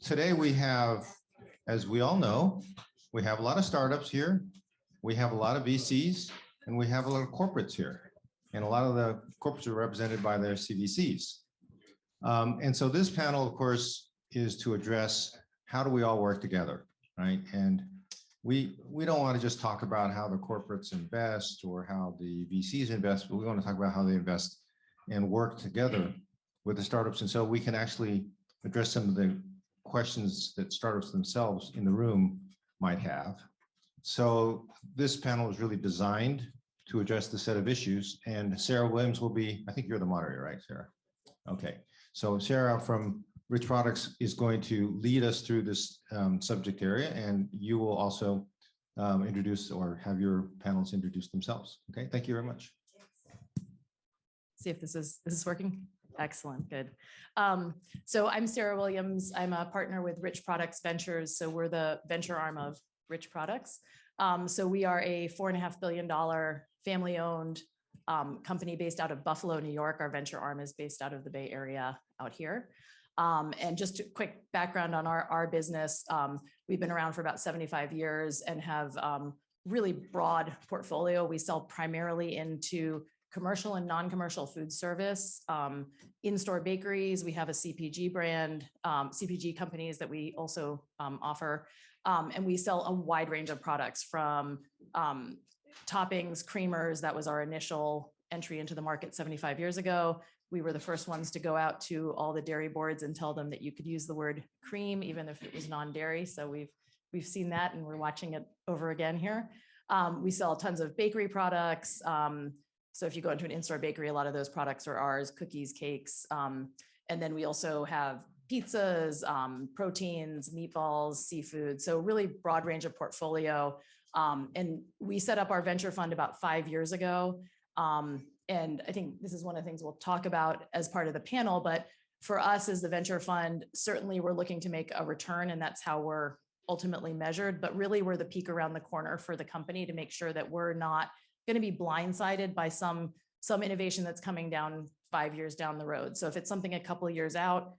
today we have, as we all know, we have a lot of startups here. We have a lot of VCs and we have a lot of corporates here. And a lot of the corporates are represented by their CVCs. And so this panel, of course, is to address how do we all work together, right? And we don't want to just talk about how the corporates invest or how the VCs invest, but we want to talk about how they invest and work together with the startups. And so we can actually address some of the questions that startups themselves in the room might have. So this panel is really designed to address the set of issues. And Sarah Williams will be, I think you're the moderator, right, Sarah? Okay, so Sarah from Rich Products is going to lead us through this subject area, and you will also introduce or have your panels introduce themselves. Okay, thank you very much. See if this is working. Excellent, good. So I'm Sarah Williams. I'm a partner with Rich Products Ventures. So we're the venture arm of Rich Products. So we are a $4.5 billion family-owned company based out of Buffalo, New York. Our venture arm is based out of the Bay Area out here. And just a quick background on our business. We've been around for about 75 years and have really broad portfolio. We sell primarily into commercial and non-commercial food service, in-store bakeries. We have a CPG brand, CPG companies that we also offer. And we sell a wide range of products from toppings, creamers. That was our initial entry into the market 75 years ago. We were the first ones to go out to all the dairy boards and tell them that you could use the word cream, even if it was non-dairy. So we've seen that and we're watching it over again here. We sell tons of bakery products. So if you go into an in-store bakery, a lot of those products are ours, cookies, cakes. And then we also have pizzas, proteins, meatballs, seafood. So really broad range of portfolio. And we set up our venture fund about 5 years ago. And I think this is one of the things we'll talk about as part of the panel, but for us as the venture fund, certainly we're looking to make a return and that's how we're ultimately measured, but really we're the peak around the corner for the company to make sure that we're not going to be blindsided by some innovation that's coming down 5 years down the road. So if it's something a couple of years out,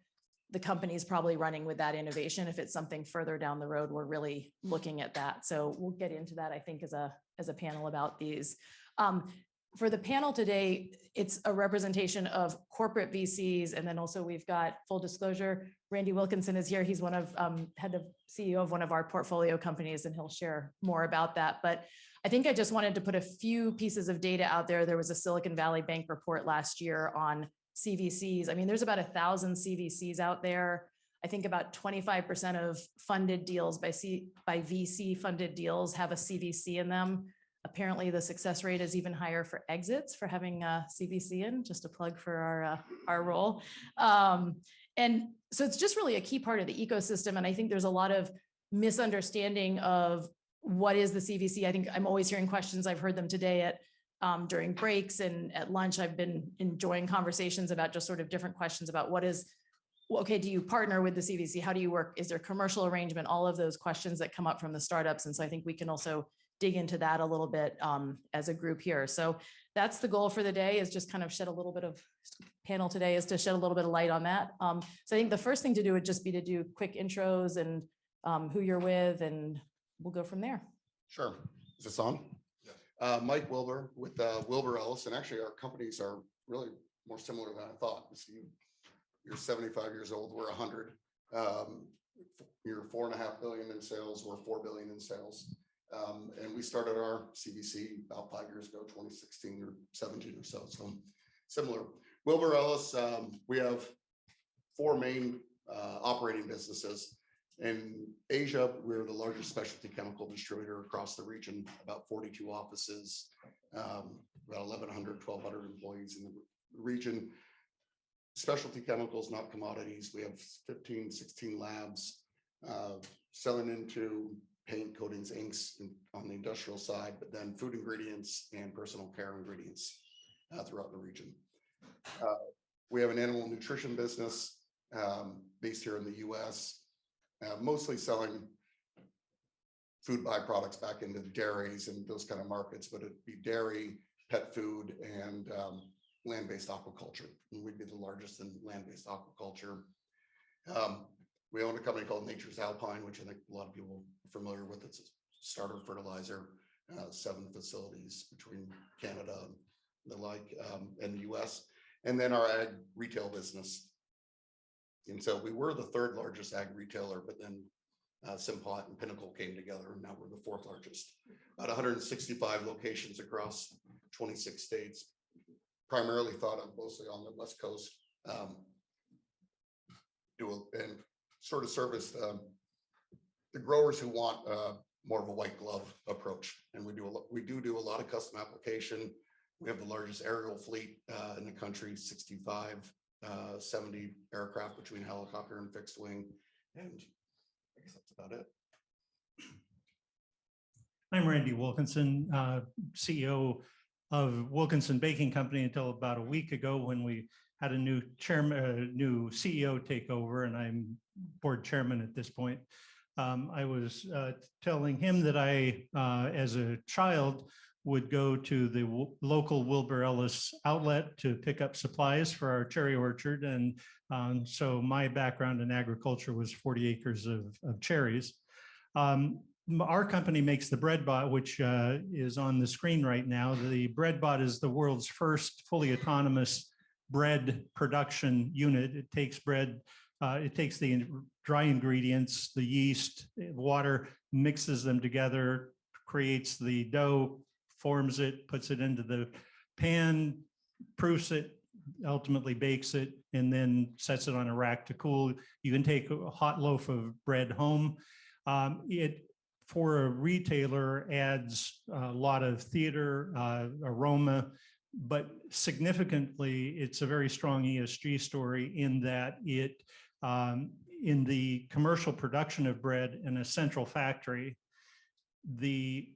the company's probably running with that innovation. If it's something further down the road, we're really looking at that. So we'll get into that, I think, as a panel about these. For the panel today, it's a representation of corporate VCs, and then also we've got, full disclosure, Randy Wilkinson is here. He's one of head of CEO of one of our portfolio companies, and he'll share more about that. But I think I just wanted to put a few pieces of data out there. There was a Silicon Valley Bank report last year on CVCs. I mean, there's about 1,000 CVCs out there. I think about 25% of funded deals by VC funded deals have a CVC in them. Apparently the success rate is even higher for exits for having a CVC in, just a plug for our role. And so it's just really a key part of the ecosystem. And I think there's a lot of misunderstanding of what is the CVC. I think I'm always hearing questions. I've heard them today during breaks and at lunch. I've been enjoying conversations about just sort of different questions about what is, okay, do you partner with the CVC? How do you work? Is there commercial arrangement? All of those questions that come up from the startups. And so I think we can also dig into that a little bit as a group here. So that's the goal for the day, is just kind of shed a little bit of panel today is to shed a little bit of light on that. So I think the first thing to do would just be to do quick intros and who you're with, and we'll go from there. Sure. Is this on? Yeah. Mike Wilbur with Wilbur, Ellis, and actually our companies are really more similar than I thought. You're 75 years old, we're 100. You're $4.5 billion in sales, we're $4 billion in sales. And we started our CVC about 5 years ago, 2016 or 17 or so. So similar. Wilbur, Ellis, we have 4 main operating businesses. In Asia, we're the largest specialty chemical distributor across the region, about 42 offices, about 1,100, 1,200 employees in the region. Specialty chemicals, not commodities. We have 15, 16 labs selling into paint, coatings, inks on the industrial side, but then food ingredients and personal care ingredients throughout the region. We have an animal nutrition business based here in the US, mostly selling food byproducts back into dairies and those kind of markets, but it'd be dairy, pet food, and land-based aquaculture. And we'd be the largest in land-based aquaculture. We own a company called Nature's Alpine, which I think a lot of people are familiar with. It's a starter fertilizer, 7 facilities between Canada and the like, and the US, and then our ag retail business. And so we were the 3rd largest ag retailer, but then Simplot and Pinnacle came together, and now we're the 4th largest. About 165 locations across 26 states, primarily thought of mostly on the West Coast. And sort of service the growers who want more of a white glove approach. And we do a lot of custom application. We have the largest aerial fleet in the country, 65, 70 aircraft between helicopter and fixed wing. And I guess that's about it. I'm Randy Wilkinson, CEO of Wilkinson Baking Company until about a week ago when we had a new new CEO take over, and I'm board chairman at this point. I was telling him that I, as a child, would go to the local Wilbur Ellis outlet to pick up supplies for our cherry orchard. And so my background in agriculture was 40 acres of cherries. Our company makes the BreadBot, which is on the screen right now. The BreadBot is the world's first fully autonomous bread production unit. It takes bread, it takes the dry ingredients, the yeast, water, mixes them together, creates the dough, forms it, puts it into the pan, proofs it, ultimately bakes it, and then sets it on a rack to cool. You can take a hot loaf of bread home. It, for a retailer, adds a lot of theater, aroma, but significantly, it's a very strong ESG story in that it, in the commercial production of bread in a central factory, the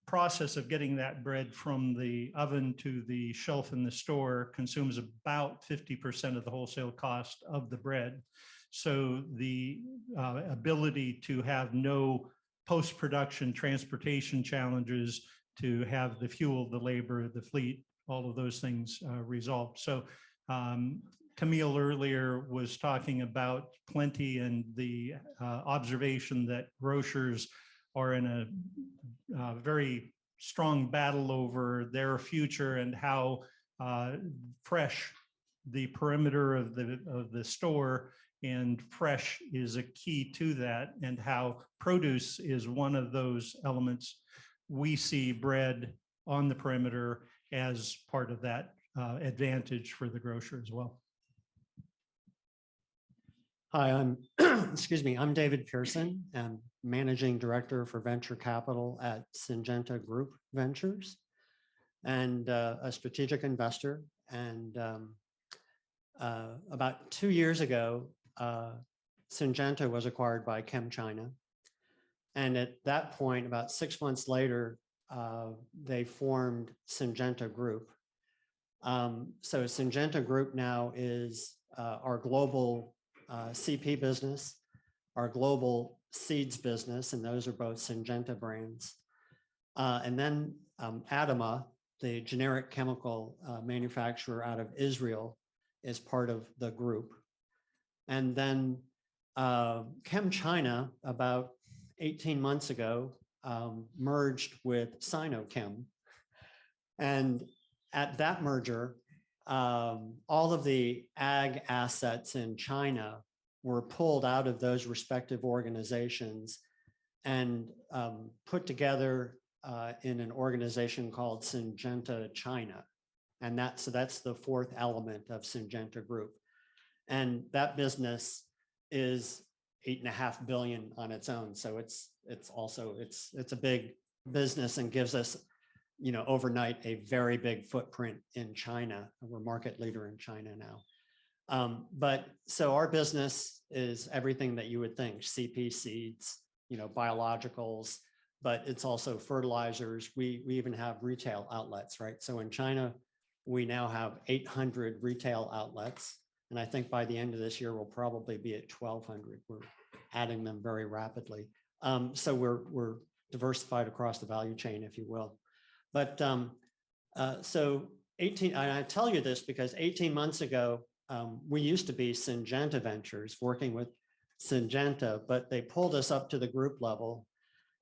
process of getting that bread from the oven to the shelf in the store consumes about 50% of the wholesale cost of the bread. So the ability to have no post-production transportation challenges, to have the fuel, the labor, the fleet, all of those things resolved. So Camille earlier was talking about plenty and the observation that grocers are in a very strong battle over their future and how fresh the perimeter of the store and fresh is a key to that, and how produce is one of those elements. We see bread on the perimeter as part of that advantage for the grocer as well. Hi, I'm excuse me, I'm David Pierson. I'm managing director for venture capital at Syngenta Group Ventures, and a strategic investor. And about 2 years ago, Syngenta was acquired by ChemChina. And at that point, about 6 months later, they formed Syngenta Group. So Syngenta Group now is our global CP business, our global seeds business, and those are both Syngenta brands. And then Adama, the generic chemical manufacturer out of Israel, is part of the group. And then ChemChina, about 18 months ago, merged with Sinochem. And at that merger, all of the ag assets in China were pulled out of those respective organizations and put together in an organization called Syngenta China. And that's the 4th element of Syngenta Group. And that business is $8.5 billion on its own. So it's a big business and gives us, you know, overnight a very big footprint in China. We're market leader in China now. But so our business is everything that you would think: CP seeds, you know, biologicals, but it's also fertilizers. We even have retail outlets, right? So in China, we now have 800 retail outlets. And I think by the end of this year, we'll probably be at 1,200. We're adding them very rapidly. So we're diversified across the value chain, if you will. But so 18, and I tell you this because 18 months ago, we used to be Syngenta Ventures, working with Syngenta, but they pulled us up to the group level.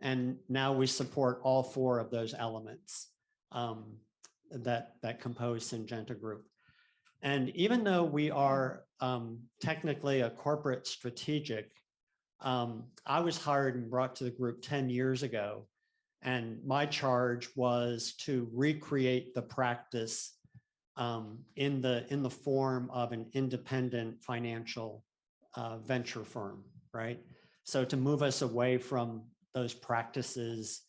And now we support all 4 of those elements that compose Syngenta Group. And even though we are technically a corporate strategic, I was hired and brought to the group 10 years ago. And my charge was to recreate the practice in the form of an independent financial venture firm, right? So to move us away from those practices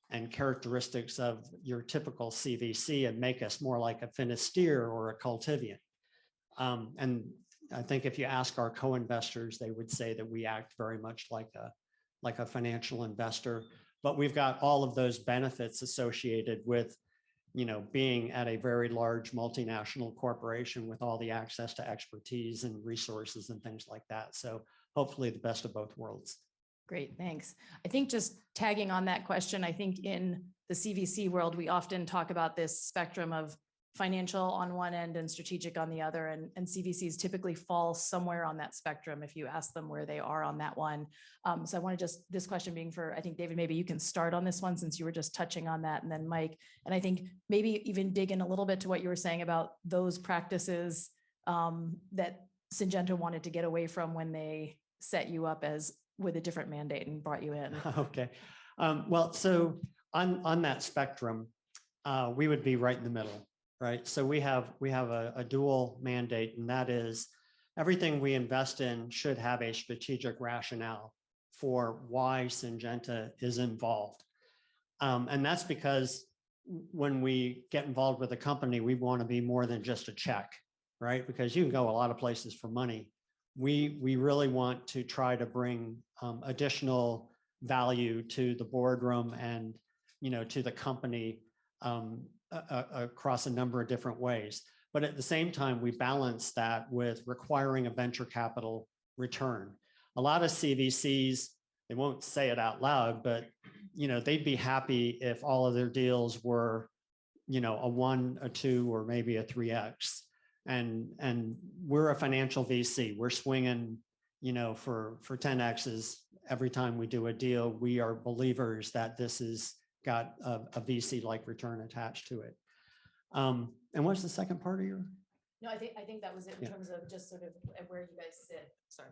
and characteristics of your typical CVC and make us more like a Finisterre or a Cultivian. And I think if you ask our co-investors, they would say that we act very much like a financial investor, but we've got all of those benefits associated with, being at a very large multinational corporation with all the access to expertise and resources and things like that. So hopefully the best of both worlds. Great, thanks. I think just tagging on that question, I think in the CVC world, we often talk about this spectrum of financial on one end and strategic on the other, and CVCs typically fall somewhere on that spectrum if you ask them where they are on that one. So I want to this question being for, I think, David, maybe you can start on this one since you were just touching on that, and then Mike, and I think maybe even dig in a little bit to what you were saying about those practices that Syngenta wanted to get away from when they set you up with a different mandate and brought you in. Okay. Well, so on that spectrum, we would be right in the middle, right? So we have a dual mandate, and that is everything we invest in should have a strategic rationale for why Syngenta is involved. And that's because when we get involved with a company, we want to be more than just a check, right? Because you can go a lot of places for money. We really want to try to bring additional value to the boardroom and, to the company across a number of different ways. But at the same time, we balance that with requiring a venture capital return. A lot of CVCs, they won't say it out loud, but they'd be happy if all of their deals were, a 1, a 2, or maybe a 3x. And we're a financial VC. We're swinging, for 10x's every time we do a deal. We are believers that this has got a VC-like return attached to it. And what's the second part of your? No, I think that was it in Yeah. terms of just sort of where you guys sit. Sorry.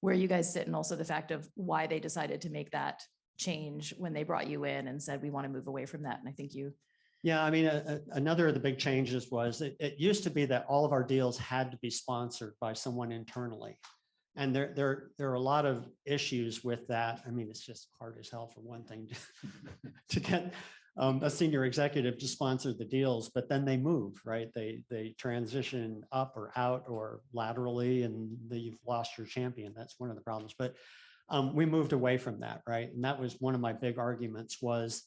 Where you guys sit, and also the fact of why they decided to make that change when they brought you in and said, we want to move away from that. And I think you. Yeah, I mean, another of the big changes was it used to be that all of our deals had to be sponsored by someone internally. And there are a lot of issues with that. I mean, it's just hard as hell for one thing to get a senior executive to sponsor the deals, but then they move, right? They transition up or out or laterally, and you've lost your champion. That's one of the problems. But we moved away from that, right? And that was one of my big arguments was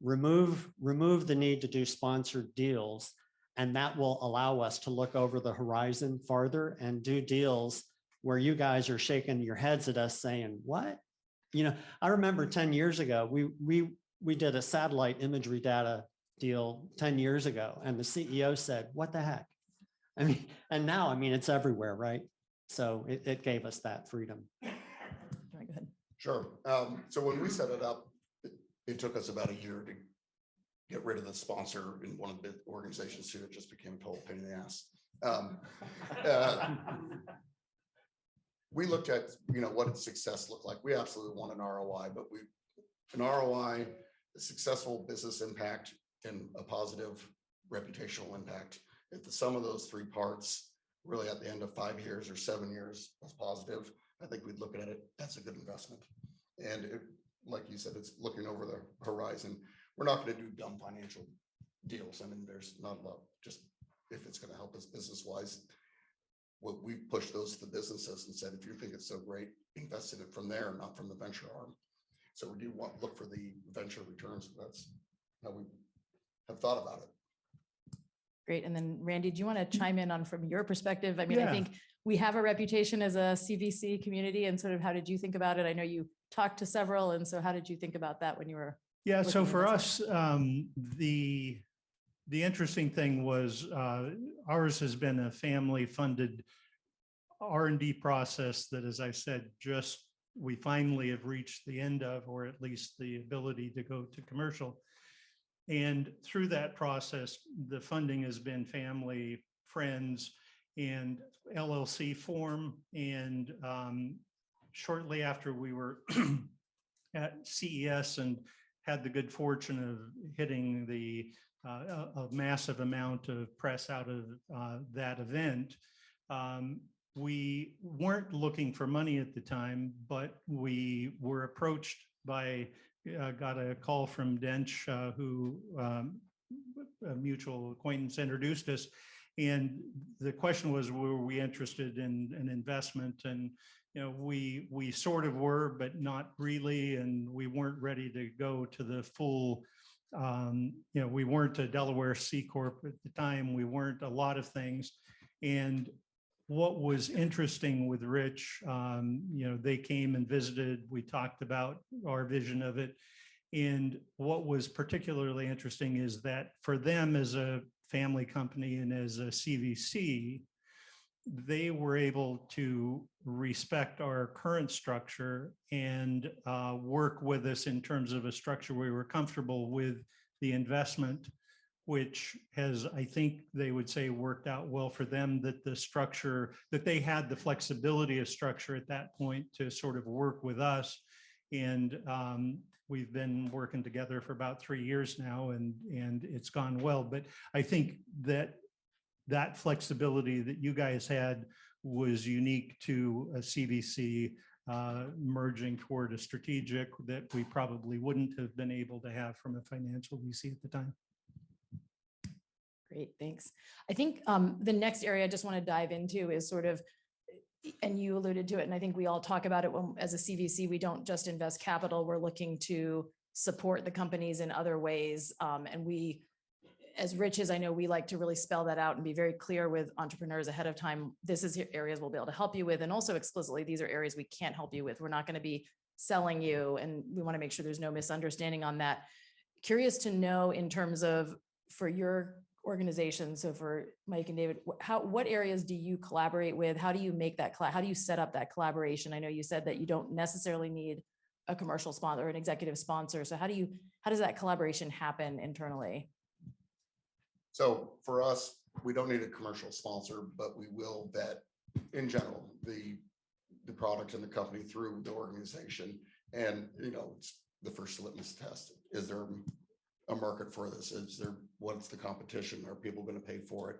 remove the need to do sponsored deals, and that will allow us to look over the horizon farther and do deals where you guys are shaking your heads at us saying, what? I remember 10 years ago, we did a satellite imagery data deal 10 years ago, and the CEO said, what the heck? I mean, and now, I mean, it's everywhere, right? So it gave us that freedom. Go ahead. Sure. So when we set it up, it took us about a year to get rid of the sponsor in one of the organizations too. It just became a total pain in the ass. We looked at, what did success look like? We absolutely want an ROI, but an ROI, a successful business impact, and a positive reputational impact. If the sum of those 3 parts really at the end of 5 years or 7 years was positive, I think we'd look at it. That's a good investment. And like you said, it's looking over the horizon. We're not going to do dumb financial deals. I mean, there's not a lot, just if it's going to help us business wise. What we push those to the businesses and said, if you think it's so great, invest in it from there, not from the venture arm. So we do want to look for the venture returns. That's how we have thought about it. Great. And then Randy, do you want to chime in on from your perspective? I mean, Yeah. I think we have a reputation as a CVC community, and sort of how did you think about it? I know you talked to several, and so how did you think about that when you were? Yeah, so looking for at us, the interesting thing was ours has been a family funded R&D process that, as I said, just we finally have reached the end of, or at least the ability to go to commercial. And through that process, the funding has been family, friends, and LLC form. And shortly after we were at CES and had the good fortune of hitting a massive amount of press out of that event, we weren't looking for money at the time, but we were approached by, got a call from Dench, who a mutual acquaintance introduced us. And the question was, were we interested in an investment? And, you know, we sort of were, but not really. And we weren't ready to go to the full, you know, we weren't a Delaware C Corp at the time. We weren't a lot of things. And what was interesting with Rich, you know, they came and visited, we talked about our vision of it. And what was particularly interesting is that for them as a family company and as a CVC, they were able to respect our current structure and work with us in terms of a structure we were comfortable with the investment, which has, I think they would say, worked out well for them, that the structure, that they had the flexibility of structure at that point to sort of work with us. And we've been working together for about 3 years now, and it's gone well. But I think that flexibility that you guys had was unique to a CVC merging toward a strategic that we probably wouldn't have been able to have from a financial VC at the time. Great, thanks. I think the next area I just want to dive into is sort of, and you alluded to it, and I think we all talk about it when, as a CVC, we don't just invest capital, we're looking to support the companies in other ways. And we, as Rich is, I know we like to really spell that out and be very clear with entrepreneurs ahead of time. This is areas we'll be able to help you with. And also explicitly, these are areas we can't help you with. We're not going to be selling you. And we want to make sure there's no misunderstanding on that. Curious to know in terms of, for your organization, so for Mike and David, what areas do you collaborate with? How do you make that, how do you set up that collaboration? I know you said that you don't necessarily need a commercial sponsor or an executive sponsor. So how does that collaboration happen internally? So for us, we don't need a commercial sponsor, but we will vet in general the product and the company through the organization. And, you know, it's the first litmus test. Is there a market for this? Is there, what's the competition? Are people going to pay for it?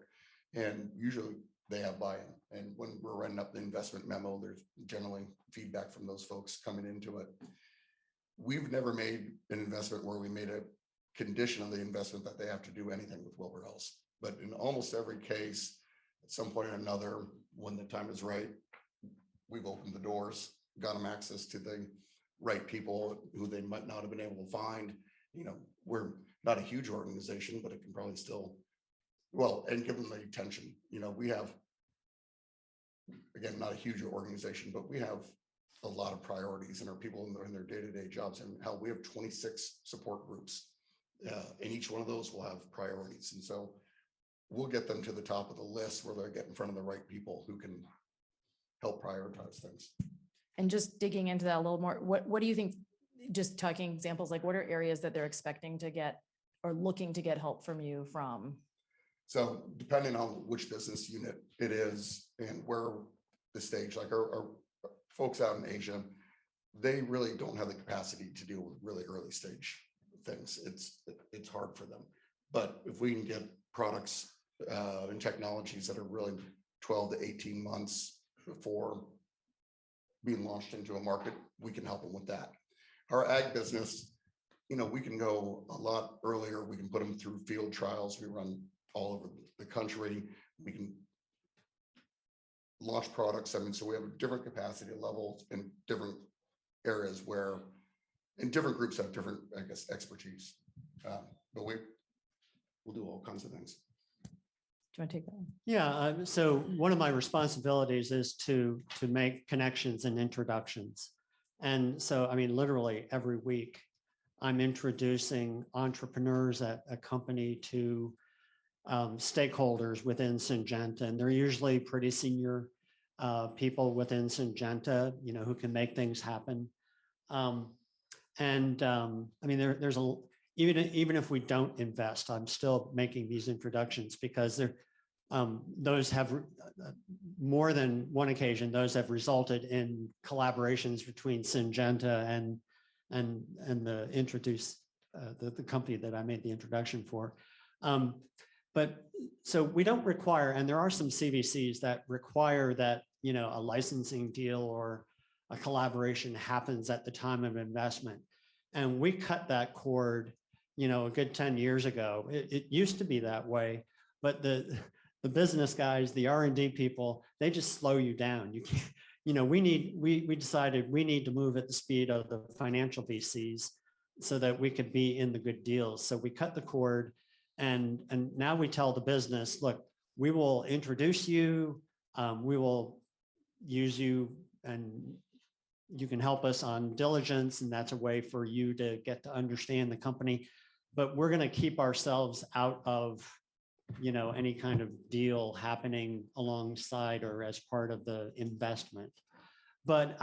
And usually they have buy-in. And when we're writing up the investment memo, there's generally feedback from those folks coming into it. We've never made an investment where we made a condition of the investment that they have to do anything with Wilbur Ellis. But in almost every case, at some point or another, when the time is right, we've opened the doors, got them access to the right people who they might not have been able to find. You know, we're not a huge organization, but it can probably still, well, and give them the attention. You know, we have, again, not a huge organization, but we have a lot of priorities and our people in their day-to-day jobs. And hell, we have 26 support groups. And each one of those will have priorities. And so we'll get them to the top of the list where they get in front of the right people who can help prioritize things. And just digging into that a little more, what do you think, just talking examples, like what are areas that they're expecting to get or looking to get help from you from? So depending on which business unit it is and where the stage, like our folks out in Asia, they really don't have the capacity to deal with really early stage things. It's hard for them. But if we can get products and technologies that are really 12 to 18 months before being launched into a market, we can help them with that. Our ag business, you know, we can go a lot earlier. We can put them through field trials. We run all over the country. We can launch products. I mean, so we have a different capacity levels in different areas where, and different groups have different, I guess, expertise. But we'll do all kinds of things. Do you want to take that one? Yeah, so one of my responsibilities is to make connections and introductions. And so, I mean, literally every week, I'm introducing entrepreneurs at a company to stakeholders within Syngenta, and they're usually pretty senior people within Syngenta, who can make things happen. I mean, there's even if we don't invest, I'm still making these introductions because those have more than one occasion. Those have resulted in collaborations between Syngenta and the company that I made the introduction for. But so we don't require, and there are some CVCs that require that, a licensing deal or a collaboration happens at the time of investment. And we cut that cord, a good 10 years ago. It used to be that way, but the business guys, the R&D people, they just slow you down. You can't, we decided we need to move at the speed of the financial VCs so that we could be in the good deals. So we cut the cord, and now we tell the business, look, we will introduce you, we will use you, and you can help us on diligence, and that's a way for you to get to understand the company. But we're going to keep ourselves out of, any kind of deal happening alongside or as part of the investment. But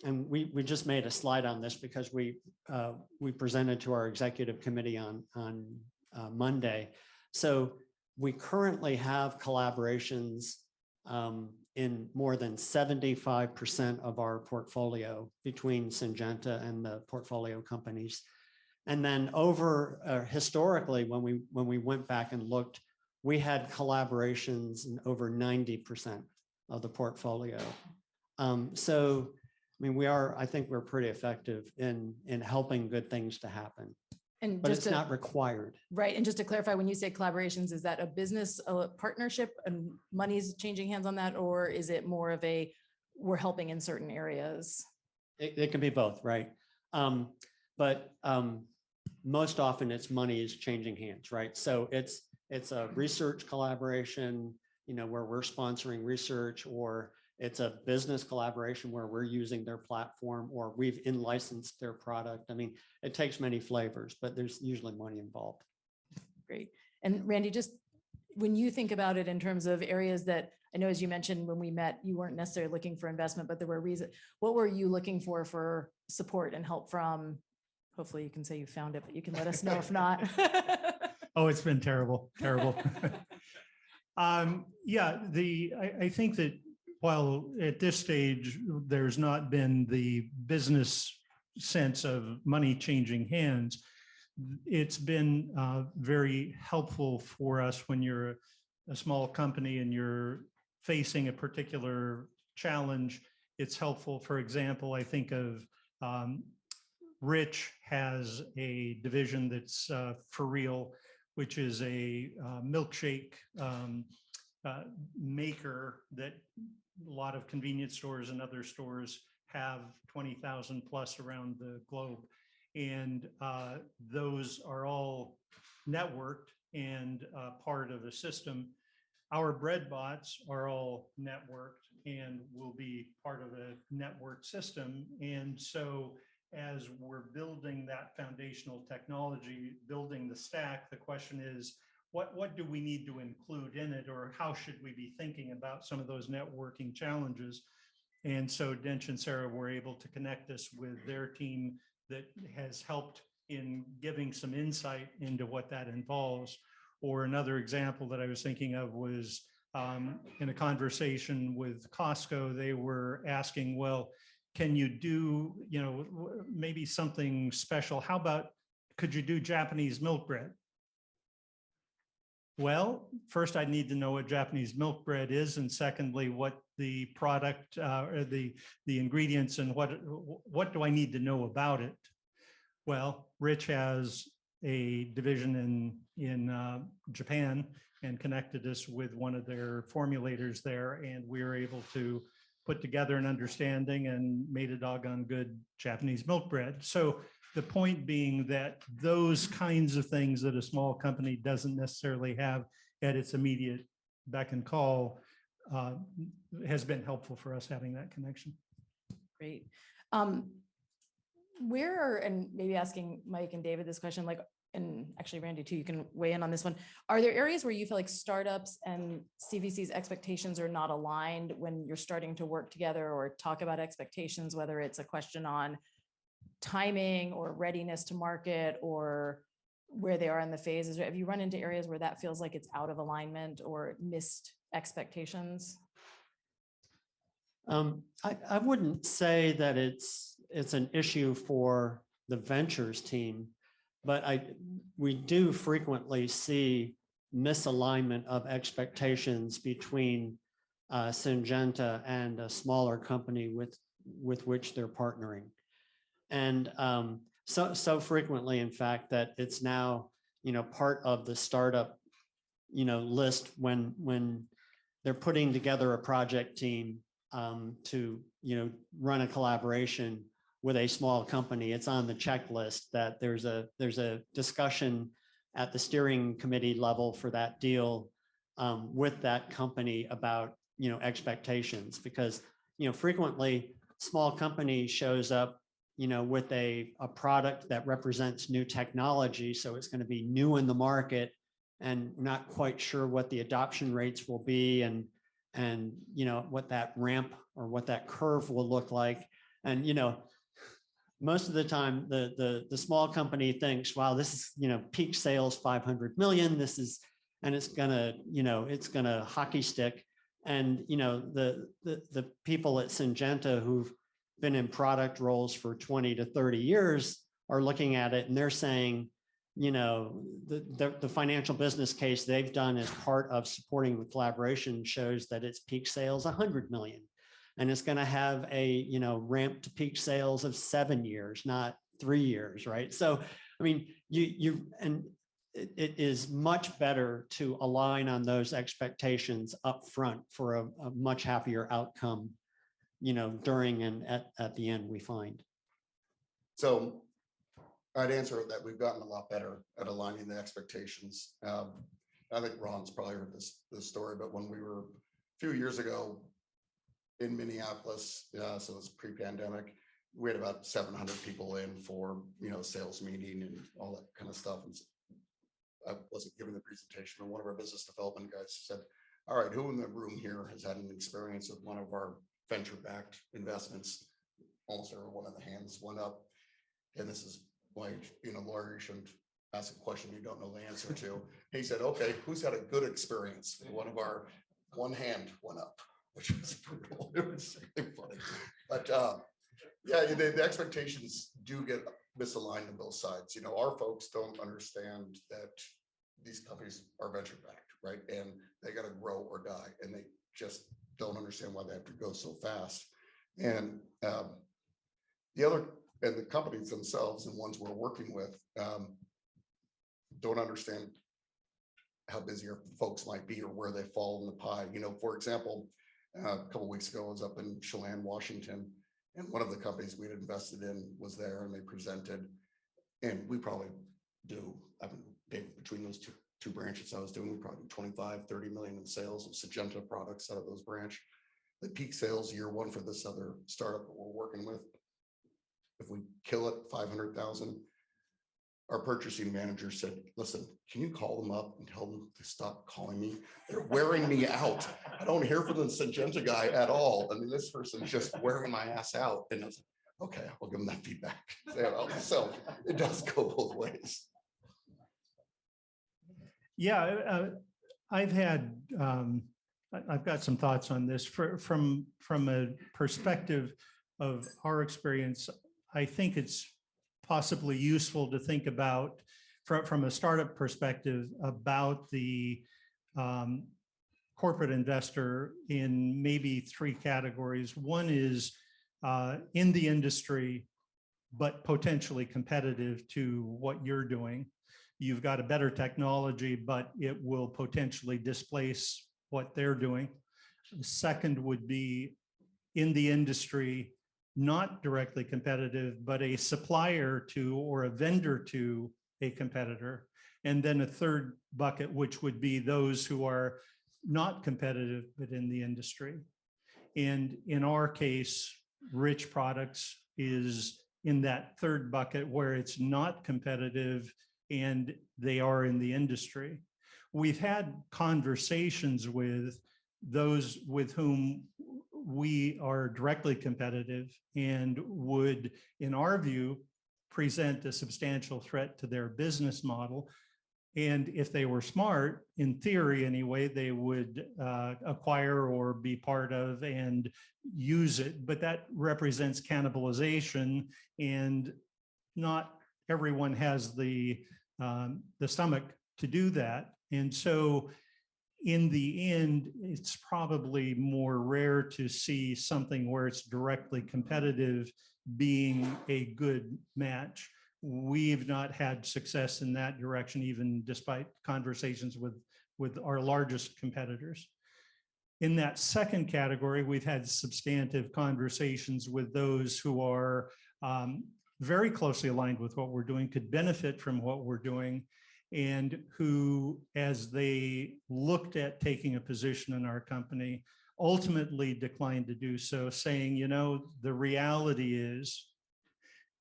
and we just made a slide on this because we presented to our executive committee on Monday. So we currently have collaborations in more than 75% of our portfolio between Syngenta and the portfolio companies. And then historically, when we went back and looked, we had collaborations in over 90% of the portfolio. So, I mean, I think we're pretty effective in helping good things to happen. And but it's not required. Right. And just to clarify, when you say collaborations, is that a business partnership and money's changing hands on that? Or is it more of we're helping in certain areas? It can be both, right? But most often it's money is changing hands, right? So it's a research collaboration, where we're sponsoring research, or it's a business collaboration where we're using their platform or we've in-licensed their product. I mean, it takes many flavors, but there's usually money involved. Great. And Randy, just when you think about it in terms of areas that, I know as you mentioned when we met, you weren't necessarily looking for investment, but there were reasons. What were you looking for support and help from? Hopefully you can say you found it, but you can let us know if not. Oh, it's been terrible. Yeah, I think that while at this stage, there's not been the business sense of money changing hands, it's been very helpful for us when you're a small company and you're facing a particular challenge. It's helpful. For example, I think of Rich has a division that's For Real, which is a milkshake maker that a lot of convenience stores and other stores have 20,000 plus around the globe. And those are all networked and part of a system. Our bread bots are all networked and will be part of a network system. And so as we're building that foundational technology, building the stack, the question is, what do we need to include in it, or how should we be thinking about some of those networking challenges? And so Dench and Sarah were able to connect us with their team that has helped in giving some insight into what that involves. Or another example that I was thinking of was in a conversation with Costco, they were asking, well, can you do, maybe something special? How about, could you do Japanese milk bread? Well, first I need to know what Japanese milk bread is, and secondly, what the product or the ingredients and what do I need to know about it? Well, Rich has a division in Japan and connected us with one of their formulators there, and we were able to put together an understanding and made a doggone good Japanese milk bread. So the point being that those kinds of things that a small company doesn't necessarily have at its immediate beck and call has been helpful for us having that connection. Great. And maybe asking Mike and David this question, like, and actually Randy too, you can weigh in on this one. Are there areas where you feel like startups and CVC's expectations are not aligned when you're starting to work together or talk about expectations, whether it's a question on timing or readiness to market or where they are in the phases? Have you run into areas where that feels like it's out of alignment or missed expectations? I wouldn't say that it's an issue for the ventures team, but we do frequently see misalignment of expectations between Syngenta and a smaller company with which they're partnering. And so frequently, in fact, that it's now, part of the startup, list when they're putting together a project team to, run a collaboration with a small company. It's on the checklist that there's a discussion at the steering committee level for that deal with that company about, expectations, because, frequently small company shows up with a product that represents new technology. So it's going to be new in the market and not quite sure what the adoption rates will be and what that ramp or what that curve will look like. And, most of the time the small company thinks, wow, this is, peak sales 500 million. This is, and it's gonna hockey stick. And, the people at Syngenta who've been in product roles for 20 to 30 years are looking at it and they're saying, the financial business case they've done as part of supporting the collaboration shows that its peak sales 100 million. And it's going to have a, ramp to peak sales of 7 years, not 3 years, right? So, I mean, it is much better to align on those expectations up front for a much happier outcome, during and at the end, we find. So I'd answer that we've gotten a lot better at aligning the expectations. I think Ron's probably heard this story, but when we were a few years ago in Minneapolis, so it was pre-pandemic, we had about 700 people in for, sales meeting and all that kind of stuff. And I wasn't giving the presentation, and one of our business development guys said, all right, who in the room here has had an experience with one of our venture-backed investments? Almost everyone in the hands went up. And this is why, being a lawyer, you shouldn't ask a question you don't know the answer to. He said, okay, who's had a good experience? One hand went up, which was brutal. It was really funny. But yeah, the expectations do get misaligned on both sides. Our folks don't understand that these companies are venture-backed, right? And they got to grow or die. And they just don't understand why they have to go so fast. And the companies themselves and ones we're working with don't understand how busy our folks might be or where they fall in the pie. For example, a couple of weeks ago, I was up in Chelan, Washington, and one of the companies we had invested in was there, and they presented, and we probably do, between those two branches I was doing, we probably do 25, 30 million in sales of Syngenta products out of those branch. The peak sales year one for this other startup that we're working with, if we kill it 500,000, our purchasing manager said, listen, can you call them up and tell them to stop calling me? They're wearing me out. I don't hear from the Syngenta guy at all. I mean, this person's just wearing my ass out. And I was like, okay, I'll give them that feedback. So it does go both ways. Yeah, I've got some thoughts on this from a perspective of our experience. I think it's possibly useful to think about from a startup perspective about the corporate investor in maybe 3 categories. One is in the industry, but potentially competitive to what you're doing. You've got a better technology, but it will potentially displace what they're doing. The second would be in the industry, not directly competitive, but a supplier to or a vendor to a competitor. And then a third bucket, which would be those who are not competitive, but in the industry. And in our case, Rich Products is in that third bucket where it's not competitive and they are in the industry. We've had conversations with those with whom we are directly competitive and would, in our view, present a substantial threat to their business model. And if they were smart, in theory anyway, they would acquire or be part of and use it. But that represents cannibalization, and not everyone has the stomach to do that. And so in the end, it's probably more rare to see something where it's directly competitive being a good match. We've not had success in that direction, even despite conversations with our largest competitors. In that second category, we've had substantive conversations with those who are very closely aligned with what we're doing, could benefit from what we're doing, and who, as they looked at taking a position in our company, ultimately declined to do so, saying, you know, the reality is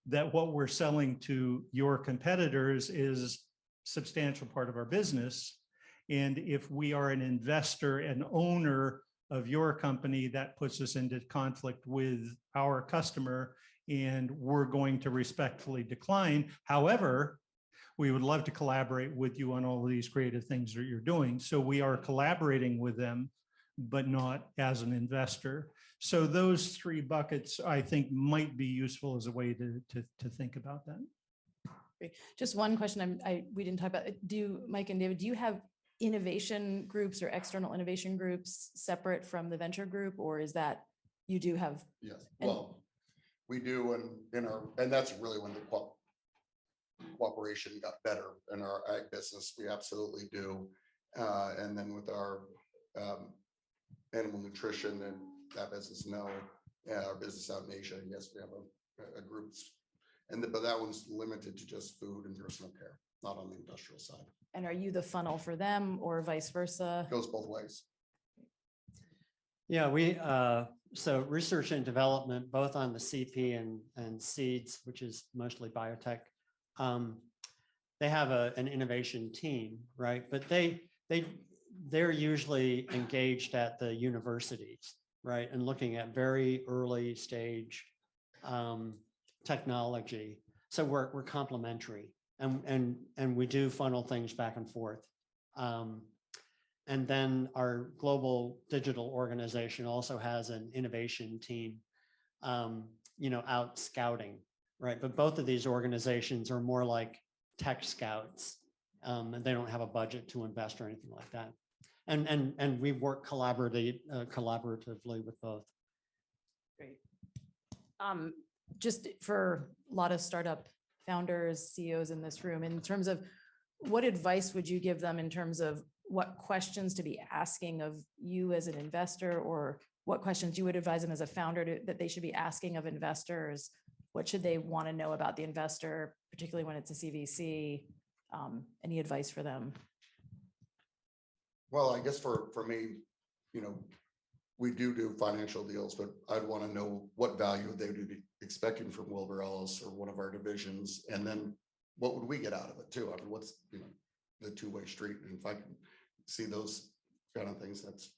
that what we're selling to your competitors is a substantial part of our business. And if we are an investor and owner of your company, that puts us into conflict with our customer, and we're going to respectfully decline. However, we would love to collaborate with you on all of these creative things that you're doing. So we are collaborating with them, but not as an investor. So those three buckets, I think, might be useful as a way to think about that. Great. Just one question we didn't talk about. Mike and David, do you have innovation groups or external innovation groups separate from the venture group, or is that you do have? Yes, well, we do, and that's really when the cooperation got better in our ag business. We absolutely do. And then with our animal nutrition and that business, no. Our business out in Asia, yes, we have a groups, but that one's limited to just food and personal care, not on the industrial side. And are you the funnel for them or vice versa? Goes both ways. Yeah, so research and development, both on the CP and seeds, which is mostly biotech, they have an innovation team, right? But they're usually engaged at the universities, right? And looking at very early stage technology. So we're complementary, and we do funnel things back and forth. And then our global digital organization also has an innovation team, out scouting, right? But both of these organizations are more like tech scouts, and they don't have a budget to invest or anything like that. And we work collaboratively with both. Great. Just for a lot of startup founders, CEOs in this room, in terms of what advice would you give them in terms of what questions to be asking of you as an investor, or what questions you would advise them as a founder that they should be asking of investors? What should they want to know about the investor, particularly when it's a CVC? Any advice for them? Well, I guess for me, we do financial deals, but I'd want to know what value they would be expecting from Wilbur, Ellis, or one of our divisions, and then what would we get out of it too? I mean, what's the two-way street? And if I can see those kind of things, that's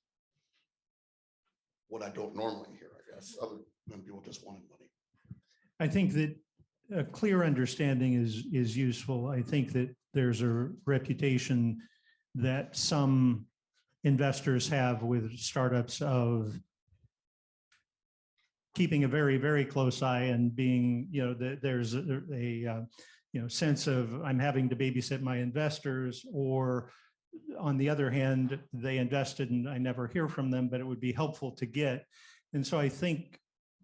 what I don't normally hear, I guess, other than people just wanting money. I think that a clear understanding is useful. I think that there's a reputation that some investors have with startups of keeping a very, very close eye and being, there's a sense of I'm having to babysit my investors, or on the other hand, they invested and I never hear from them, but it would be helpful to get. And so I think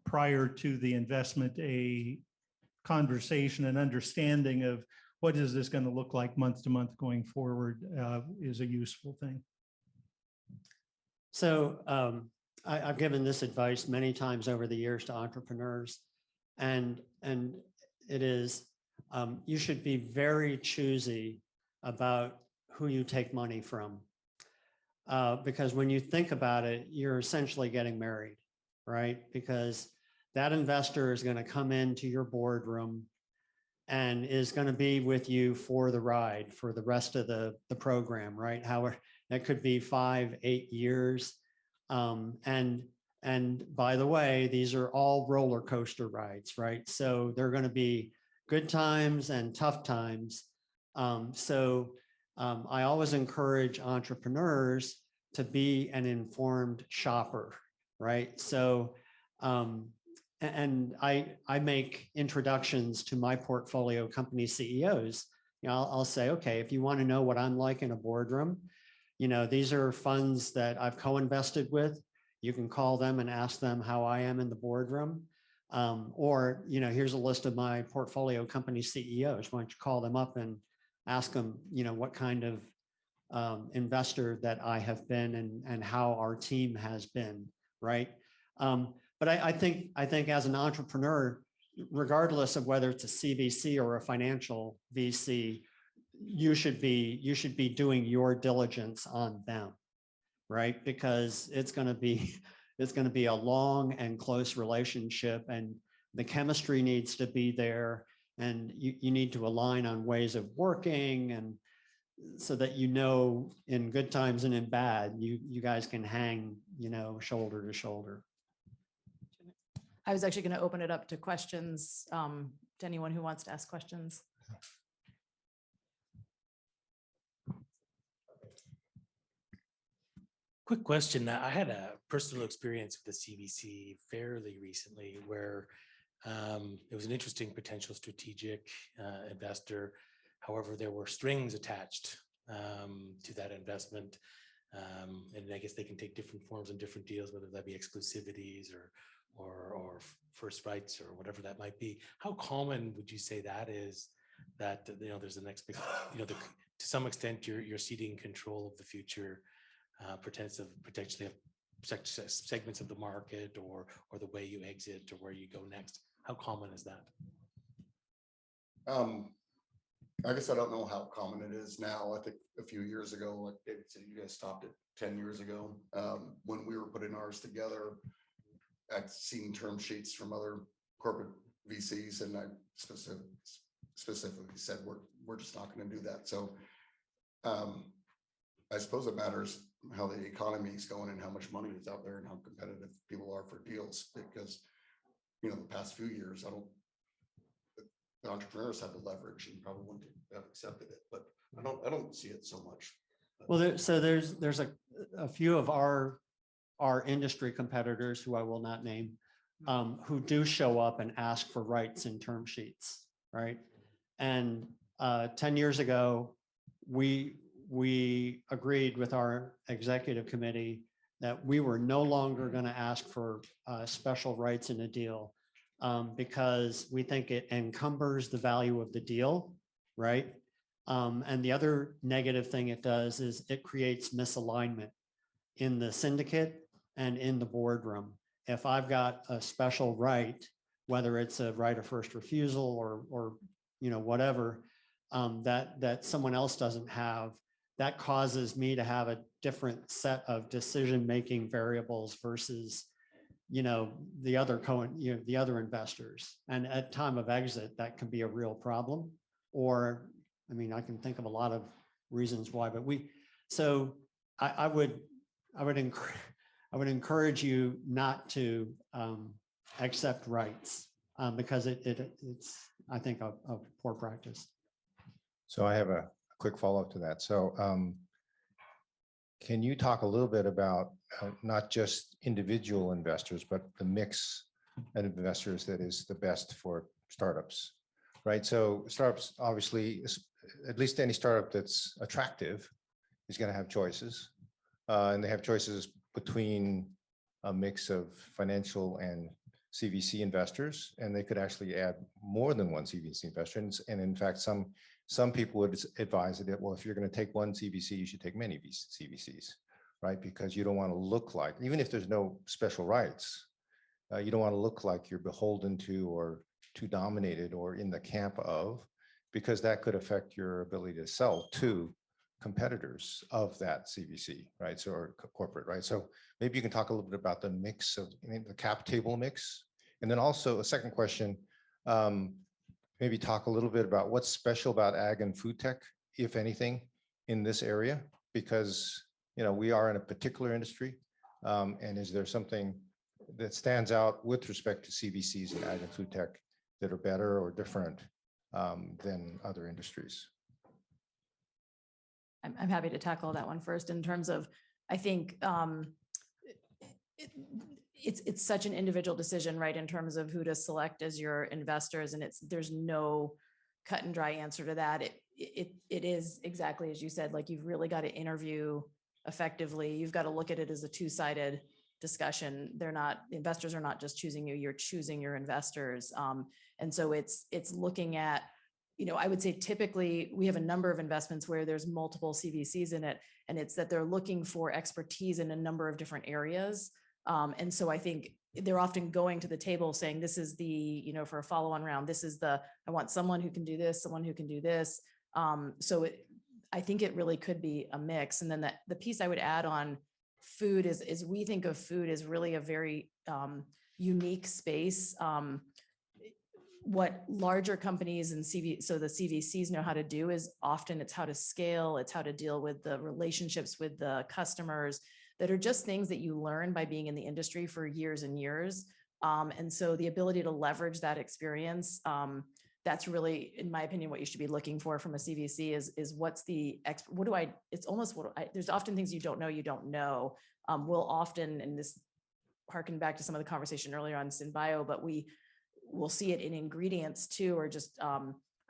prior to the investment, a conversation and understanding of what is this going to look like month to month going forward is a useful thing. So I've given this advice many times over the years to entrepreneurs, and it is you should be very choosy about who you take money from, because when you think about it, you're essentially getting married, right? Because that investor is going to come into your boardroom and is going to be with you for the ride for the rest of the program, right? How that could be 5, 8 years. And by the way, these are all roller coaster rides, right? So they're going to be good times and tough times. I always encourage entrepreneurs to be an informed shopper, right? So, and I make introductions to my portfolio company CEOs. You know, I'll say, okay, if you want to know what I'm like in a boardroom, you know, these are funds that I've co-invested with. You can call them and ask them how I am in the boardroom. Or, you know, here's a list of my portfolio company CEOs. Why don't you call them up and ask them, you know, what kind of investor that I have been and how our team has been, right? But I think as an entrepreneur, regardless of whether it's a CVC or a financial VC, you should be doing your diligence on them, right? Because it's going to be a long and close relationship, and the chemistry needs to be there, and you need to align on ways of working, and so that, you know, in good times and in bad, you guys can hang, you know, shoulder to shoulder. I was actually going to open it up to questions, to anyone who wants to ask questions. Quick question. I had a personal experience with the CVC fairly recently where it was an interesting potential strategic investor. However, there were strings attached to that investment. And I guess they can take different forms in different deals, whether that be exclusivities or first rights or whatever that might be. How common would you say that is, that, you know, there's an you know, to some extent you're ceding control of the future potentially have segments of the market or the way you exit or where you go next? How common is that? I guess I don't know how common it is now. I think a few years ago, like David said, you guys stopped it 10 years ago. When we were putting ours together, I'd seen term sheets from other corporate VCs, and I specifically said, we're just not going to do that. So I suppose it matters how the economy is going and how much money is out there and how competitive people are for deals, because, you know, the past few years, the entrepreneurs had the leverage and probably wouldn't have accepted it, but I don't see it so much. Well, there's a few of our industry competitors, who I will not name, who do show up and ask for rights in term sheets, right? And 10 years ago, we agreed with our executive committee that we were no longer going to ask for special rights in a deal, because we think it encumbers the value of the deal, right? And the other negative thing it does is it creates misalignment in the syndicate and in the boardroom. If I've got a special right, whether it's a right of first refusal or you know, whatever, that someone else doesn't have, that causes me to have a different set of decision-making variables versus, you know, the other the other investors. And at time of exit, that can be a real problem. Or, I mean, I can think of a lot of reasons why, but I would encourage you not to accept rights, because it's, I think, a poor practice. So I have a quick follow-up to that. So can you talk a little bit about not just individual investors, but the mix of investors that is the best for startups, right? So startups, obviously, at least any startup that's attractive is going to have choices. And they have choices between a mix of financial and CVC investors, and they could actually add more than one CVC investor. And in fact, some people would advise that, well, if you're going to take one CVC, you should take many CVCs, right? Because you don't want to look like, even if there's no special rights, you don't want to look like you're beholden to or too dominated or in the camp of, because that could affect your ability to sell to competitors of that CVC, right? So, or corporate, right? So maybe you can talk a little bit about the mix of the cap table mix. And then also a second question, maybe talk a little bit about what's special about ag and food tech, if anything, in this area? Because, we are in a particular industry. And is there something that stands out with respect to CVCs and ag and food tech that are better or different than other industries? I'm happy to tackle that one first in terms of, I think it's such an individual decision, right? In terms of who to select as your investors, and there's no cut and dry answer to that. It is exactly as you said, like you've really got to interview effectively. You've got to look at it as a two-sided discussion. The investors are not just choosing you, you're choosing your investors. And so it's looking at, I would say typically we have a number of investments where there's multiple CVCs in it, and it's that they're looking for expertise in a number of different areas. And so I think they're often going to the table saying, this is the, for a follow-on round, I want someone who can do this, someone who can do this. I think it really could be a mix. And then the piece I would add on food is we think of food as really a very unique space. What larger companies and the CVCs know how to do is often it's how to scale, it's how to deal with the relationships with the customers that are just things that you learn by being in the industry for years and years. And so the ability to leverage that experience, that's really, in my opinion, what you should be looking for from a CVC is there's often things you don't know. We'll often, and this harken back to some of the conversation earlier on SynBio, but we'll see it in ingredients too, or just,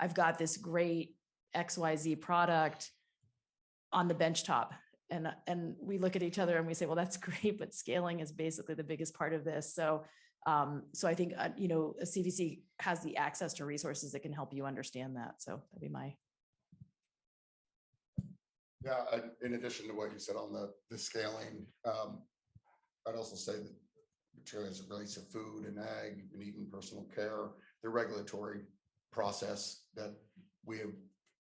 I've got this great XYZ product on the benchtop. And we look at each other and we say, well, that's great, but scaling is basically the biggest part of this. So I think, a CVC has the access to resources that can help you understand that. So that'd be my. Yeah, in addition to what you said on the scaling, I'd also say that particularly as it relates to food and ag and even personal care, the regulatory process that we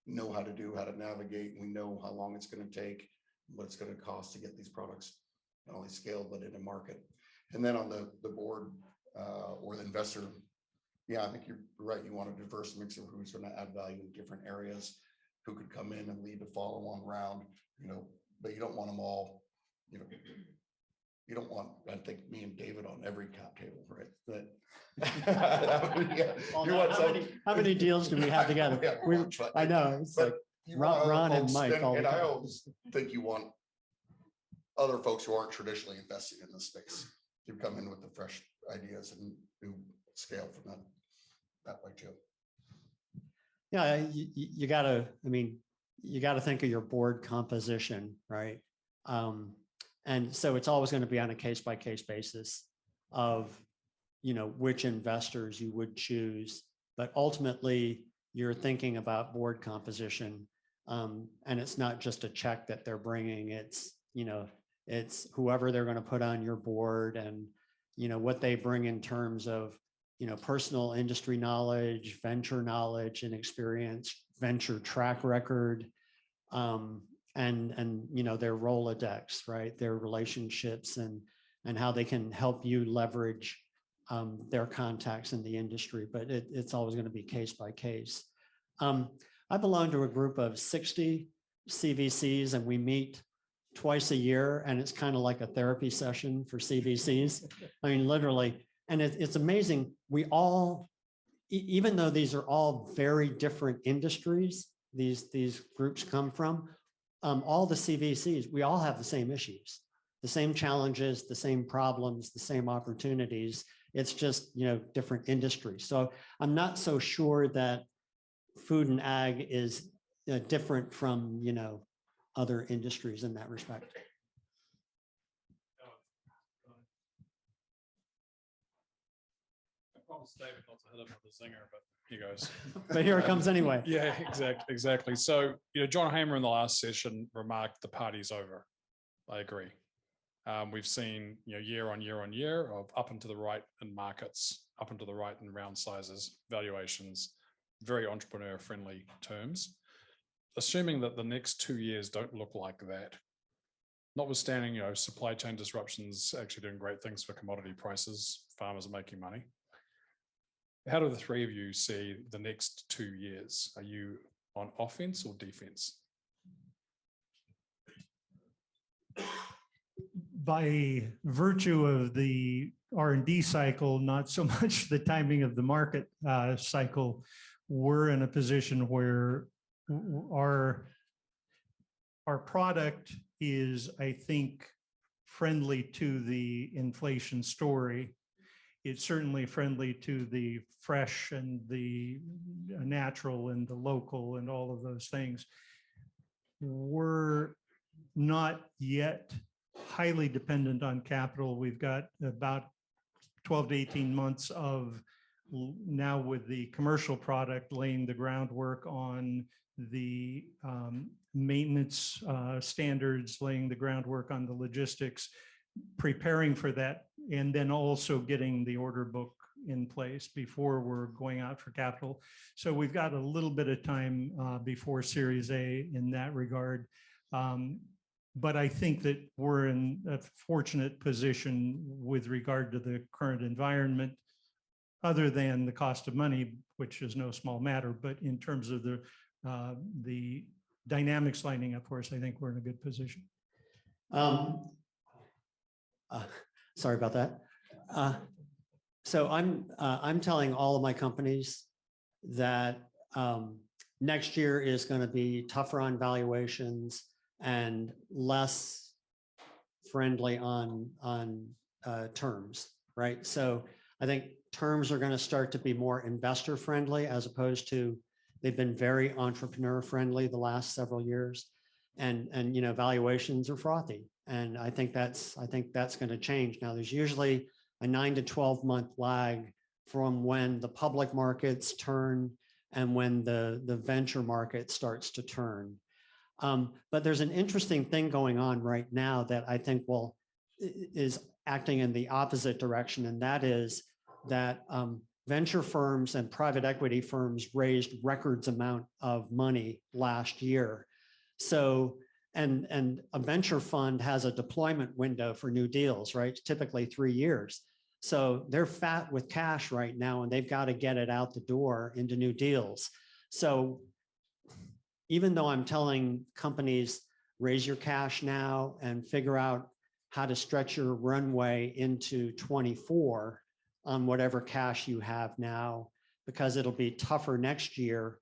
know how to do, how to navigate, we know how long it's going to take, what it's going to cost to get these products not only scaled, but in a market. And then on the board or the investor, I think you're right. You want a diverse mix of who's going to add value in different areas, who could come in and lead the follow-on round, but you don't want them all, you don't want, I think, me and David on every cap table, right? How many deals do we have together? I know. It's like Ron and Mike. And I always think you want other folks who aren't traditionally investing in this space to come in with the fresh ideas and do scale from that way too. Yeah, you gotta think of your board composition, right? And so it's always going to be on a case-by-case basis of, which investors you would choose, but ultimately you're thinking about board composition. And it's not just a check that they're bringing, it's whoever they're going to put on your board and, what they bring in terms of, personal industry knowledge, venture knowledge and experience, venture track record, and their Rolodex, right? Their relationships and how they can help you leverage their contacts in the industry, but it's always going to be case by case. I belong to a group of 60 CVCs and we meet twice a year and it's kind of like a therapy session for CVCs. I mean, literally, and it's amazing. We all, even though these are all very different industries, these groups come from, all the CVCs, we all have the same issues, the same challenges, the same problems, the same opportunities. It's just, different industries. So I'm not so sure that food and ag is different from, other industries in that respect. I promised David not to hit him with a zinger, but he goes. But here it comes anyway. Yeah, exactly. So, John Hamer in the last session remarked the party's over. I agree. We've seen, year on year of up and to the right in markets, up and to the right in round sizes, valuations, very entrepreneur friendly terms. Assuming that the next 2 years don't look like that, notwithstanding, supply chain disruptions actually doing great things for commodity prices, farmers are making money. How do the three of you see the next 2 years? Are you on offense or defense? By virtue of the R&D cycle, not so much the timing of the market cycle, we're in a position where our product is, I think, friendly to the inflation story. It's certainly friendly to the fresh and the natural and the local and all of those things. We're not yet highly dependent on capital. We've got about 12 to 18 months of now with the commercial product laying the groundwork on the maintenance standards, laying the groundwork on the logistics, preparing for that, and then also getting the order book in place before we're going out for capital. So we've got a little bit of time before Series A in that regard. But I think that we're in a fortunate position with regard to the current environment, other than the cost of money, which is no small matter. But in terms of the dynamics lining up for us, I think we're in a good position. Sorry about that. So I'm telling all of my companies that next year is going to be tougher on valuations and less friendly on terms, right? So I think terms are going to start to be more investor friendly, as opposed to, they've been very entrepreneur friendly the last several years, and you know, valuations are frothy, and I think that's going to change. Now, there's usually a 9 to 12 month lag from when the public markets turn and when the venture market starts to turn. But there's an interesting thing going on right now that I think is acting in the opposite direction, and that is that venture firms and private equity firms raised records amount of money last year. So, and a venture fund has a deployment window for new deals, right? Typically 3 years. So they're fat with cash right now, and they've got to get it out the door into new deals. So even though I'm telling companies, raise your cash now and figure out how to stretch your runway into 24 on whatever cash you have now, because it'll be tougher next year,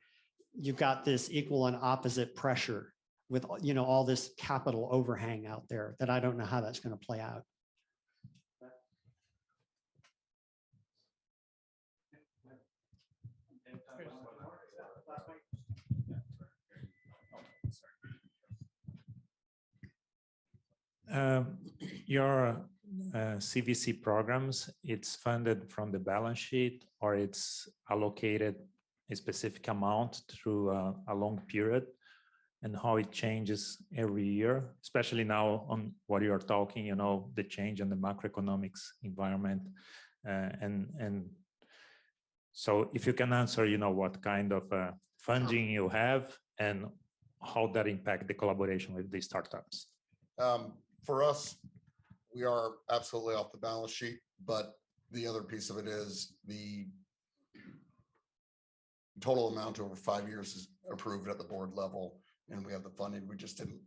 you've got this equal and opposite pressure with, you know, all this capital overhang out there that I don't know how that's going to play out. Your CVC programs, it's funded from the balance sheet, or it's allocated a specific amount through a long period, and how it changes every year, especially now on what you're talking, you know, the change in the macroeconomics environment. And so if you can answer, you know, what kind of funding you have and how that impact the collaboration with these startups. For us, we are absolutely off the balance sheet, but the other piece of it is the total amount over 5 years is approved at the board level, and we have the funding. We just didn't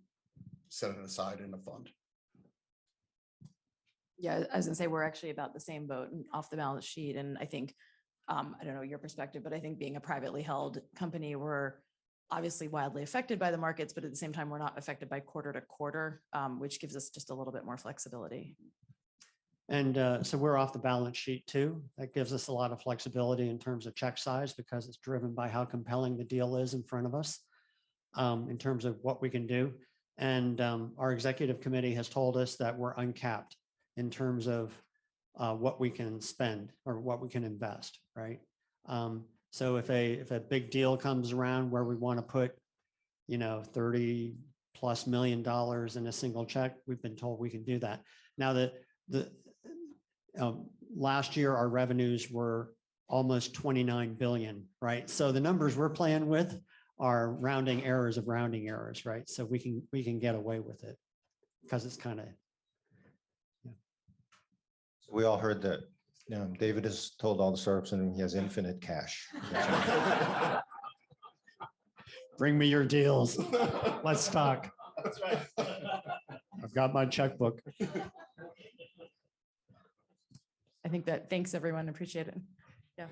set it aside in a fund. Yeah, I was gonna say, we're actually about the same boat and off the balance sheet. And I think, I don't know your perspective, but I think being a privately held company, we're obviously wildly affected by the markets, but at the same time, we're not affected by quarter to quarter, which gives us just a little bit more flexibility. And so we're off the balance sheet too. That gives us a lot of flexibility in terms of check size, because it's driven by how compelling the deal is in front of us in terms of what we can do. And our executive committee has told us that we're uncapped in terms of what we can spend or what we can invest, right? So if a big deal comes around where we want to put, you know, $30+ million in a single check, we've been told we can do that. Now last year, our revenues were almost 29 billion, right? So the numbers we're playing with are rounding errors of rounding errors, right? So we can get away with it because it's kind of. We all heard that David has told all the startups and he has infinite cash. Bring me your deals. Let's talk. I've got my checkbook. I think that, thanks, everyone. Appreciate it. Yeah.